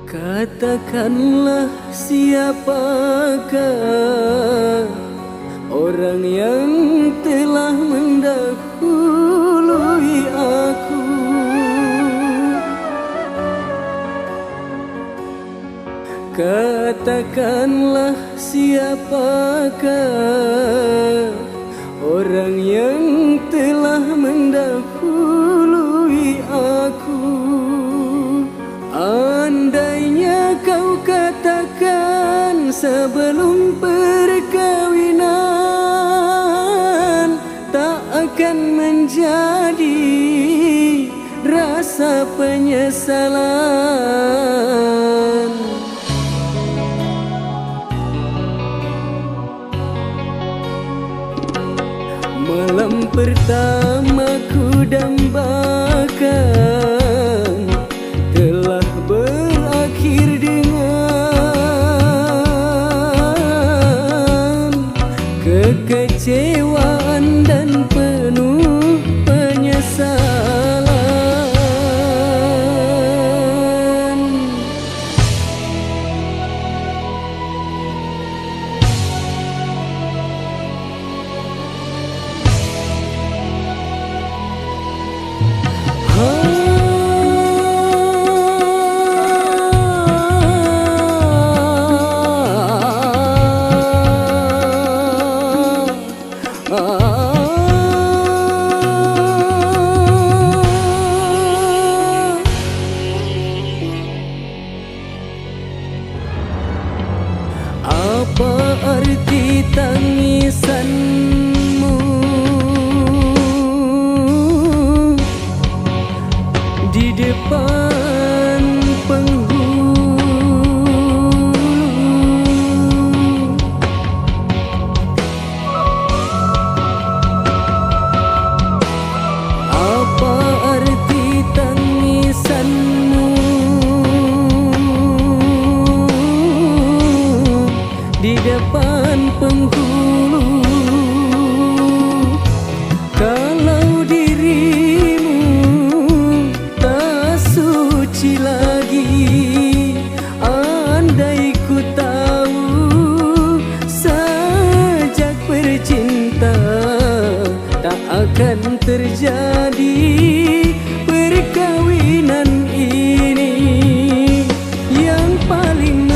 Katakanlah siapakah orang yang telah mendahului aku. Katakanlah siapakah orang yang telah mendahului aku. Andainya kau katakan sebelum perkawinan, tak akan menjadi rasa penyesalan. Malam pertama ku dambakan telah berakhir dengan kekecewaan dan penuh penyesalan. Apa arti tangisanmu di depan penghulu? Apa arti tangisanmu di depan penghulu, kalau dirimu tak suci lagi? Andai ku tahu sejak bercinta tak akan terjadi perkawinan ini yang paling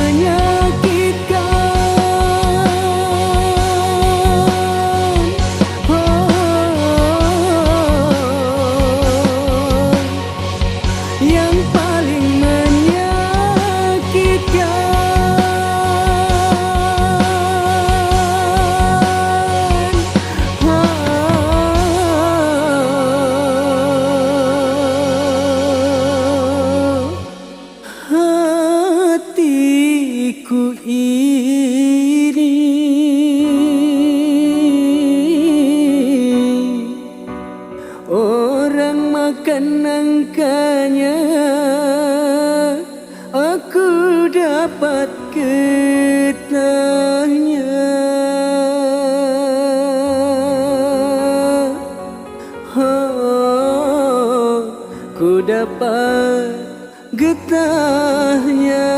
hatiku ini. Orang makan nangkanya, aku dapat getahnya. Ku dapat getahnya.